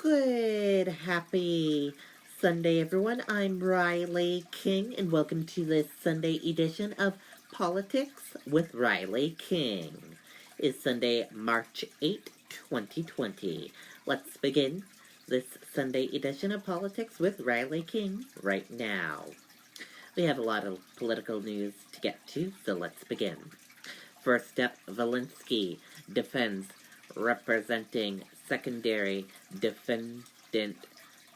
Good, happy Sunday, everyone. I'm Riley King, and welcome to this Sunday edition of Politics with Riley King. It's Sunday, March 8, 2020. Let's begin this Sunday edition of Politics with Riley King right now. We have a lot of political news to get to, so let's begin. First up, Zelensky defends representing secondary defendant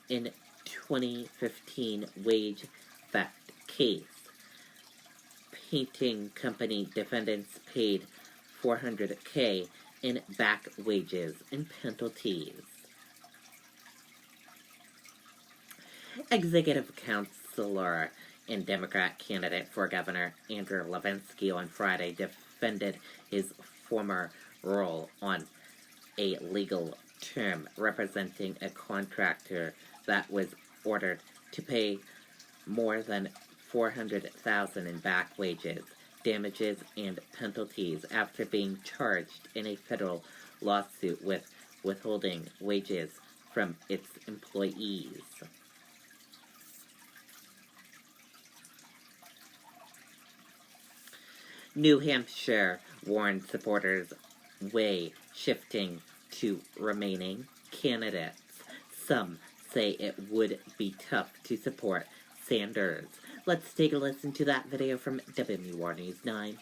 in 2015 wage theft case. Painting company defendants paid $400K in back wages and penalties. Executive Counselor and Democrat candidate for governor Andrew Levinsky on Friday defended his former role on a legal term representing a contractor that was ordered to pay more than $400,000 in back wages, damages, and penalties after being charged in a federal lawsuit with withholding wages from its employees. New Hampshire Warren supporters weigh shifting to remaining candidates. Some say it would be tough to support Sanders. Let's take a listen to that video from WMUR News 9,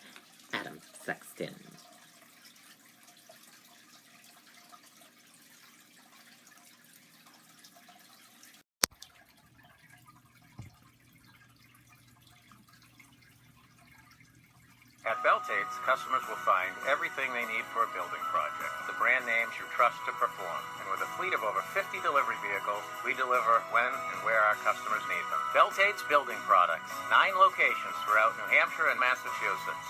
Adam Sexton. At Beltates, customers will find everything they need for a building project. The brand names you trust to perform. And with a fleet of over 50 delivery vehicles, we deliver when and where our customers need them. Beltates Building Products. 9 locations throughout New Hampshire and Massachusetts.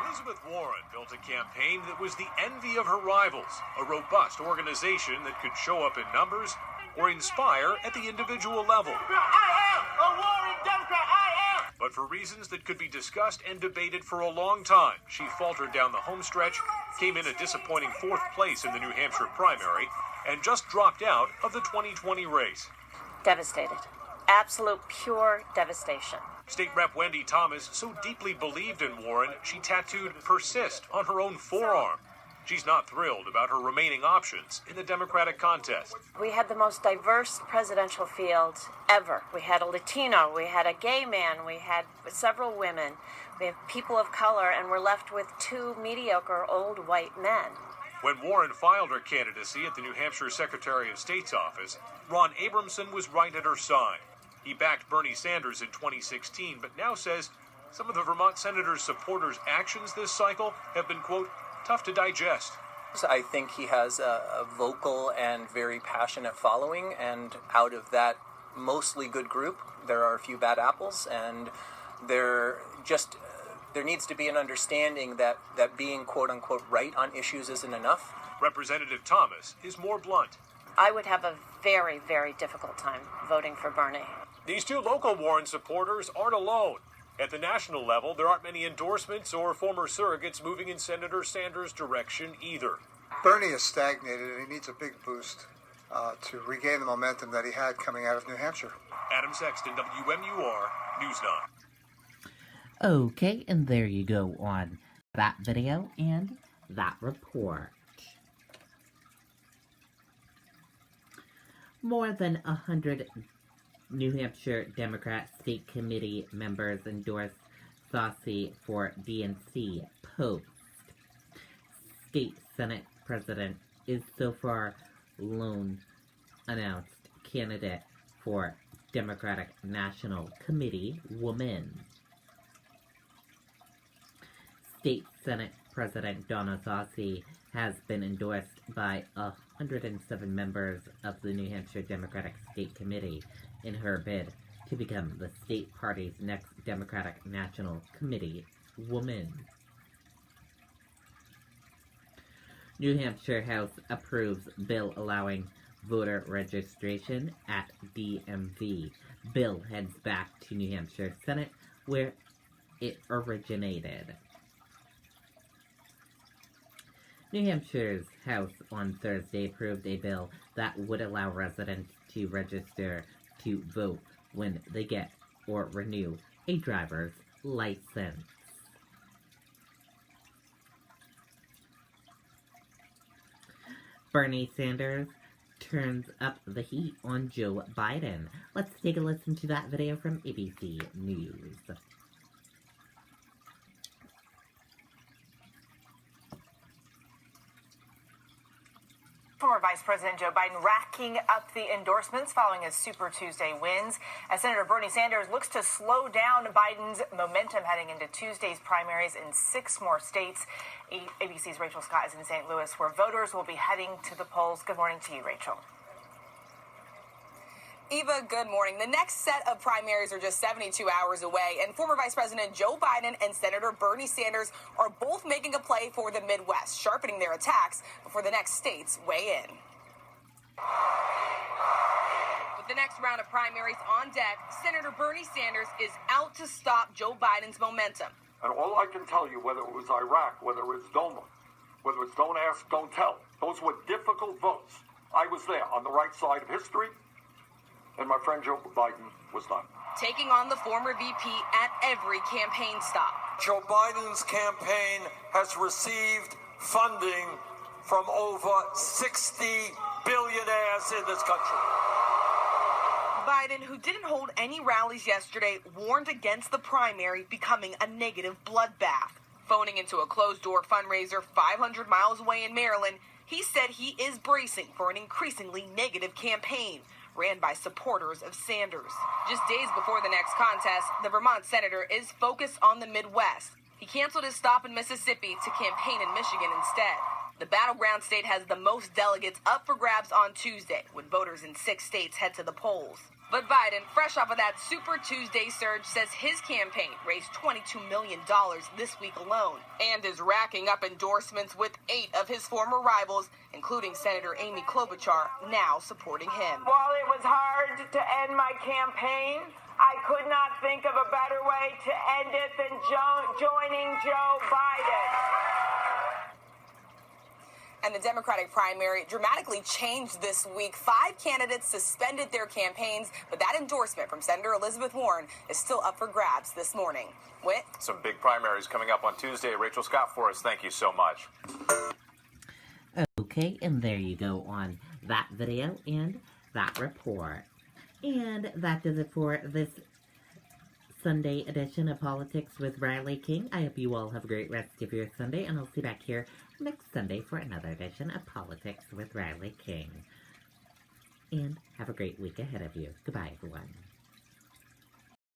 Elizabeth Warren built a campaign that was the envy of her rivals. A robust organization that could show up in numbers or inspire at the individual level. I am a Warren Democrat. I am. But for reasons that could be discussed and debated for a long time, she faltered down the home stretch, came in a disappointing 4th place in the New Hampshire primary, and just dropped out of the 2020 race. Devastated. Absolute pure devastation. State Rep Wendy Thomas so deeply believed in Warren, she tattooed "Persist" on her own forearm. She's not thrilled about her remaining options in the Democratic contest. We had the most diverse presidential field ever. We had a Latino, we had a gay man, we had several women, we have people of color, and we're left with 2 mediocre old white men. When Warren filed her candidacy at the New Hampshire Secretary of State's office, Ron Abramson was right at her side. He backed Bernie Sanders in 2016, but now says some of the Vermont senator's supporters' actions this cycle have been, quote, tough to digest. I think he has a vocal and very passionate following, and out of that mostly good group, there are a few bad apples, and there needs to be an understanding that being quote-unquote right on issues isn't enough. Representative Thomas is more blunt. I would have a very, very difficult time voting for Bernie. These 2 local Warren supporters aren't alone. At the national level, there aren't many endorsements or former surrogates moving in Senator Sanders' direction either. Bernie is stagnated, and he needs a big boost to regain the momentum that he had coming out of New Hampshire. Adam Sexton, WMUR, News 9. Okay, and there you go on that video and that report. More than 100 New Hampshire Democrat State Committee members endorsed Saucy for DNC post. State Senate President is so far lone announced candidate for Democratic National Committee woman. State Senate President Donna Saucy has been endorsed by 107 members of the New Hampshire Democratic State Committee in her bid to become the state party's next Democratic National Committee woman. New Hampshire House approves bill allowing voter registration at DMV. Bill heads back to New Hampshire Senate, where it originated. New Hampshire's House on Thursday approved a bill that would allow residents to register to vote when they get or renew a driver's license. Bernie Sanders turns up the heat on Joe Biden. Let's take a listen to that video from ABC News. Former Vice President Joe Biden racking up the endorsements following his Super Tuesday wins, as Senator Bernie Sanders looks to slow down Biden's momentum heading into Tuesday's primaries in 6 more states. ABC's Rachel Scott is in St. Louis, where voters will be heading to the polls. Good morning to you, Rachel. Eva, good morning. The next set of primaries are just 72 hours away, and former Vice President Joe Biden and Senator Bernie Sanders are both making a play for the Midwest, sharpening their attacks before the next states weigh in. With the next round of primaries on deck, Senator Bernie Sanders is out to stop Joe Biden's momentum. And all I can tell you, whether it was Iraq, whether it was DOMA, whether it's don't ask, don't tell, those were difficult votes. I was there on the right side of history. And my friend Joe Biden was not. Taking on the former VP at every campaign stop. Joe Biden's campaign has received funding from over 60 billionaires in this country. Biden, who didn't hold any rallies yesterday, warned against the primary becoming a negative bloodbath. Phoning into a closed-door fundraiser 500 miles away in Maryland, he said he is bracing for an increasingly negative campaign ran by supporters of Sanders. Just days before the next contest, the Vermont senator is focused on the Midwest. He canceled his stop in Mississippi to campaign in Michigan instead. The battleground state has the most delegates up for grabs on Tuesday, when voters in 6 states head to the polls. But Biden, fresh off of that Super Tuesday surge, says his campaign raised $22 million this week alone and is racking up endorsements with 8 of his former rivals, including Senator Amy Klobuchar, now supporting him. While it was hard to end my campaign, I could not think of a better way to end it than joining Joe Biden. And the Democratic primary dramatically changed this week. 5 candidates suspended their campaigns, but that endorsement from Senator Elizabeth Warren is still up for grabs this morning. Whit? Some big primaries coming up on Tuesday. Rachel Scott for us. Thank you so much. Okay, and there you go on that video and that report. And that does it for this Sunday edition of Politics with Riley King. I hope you all have a great rest of your Sunday, and I'll see you back here next Sunday for another edition of Politics with Riley King. And have a great week ahead of you. Goodbye, everyone.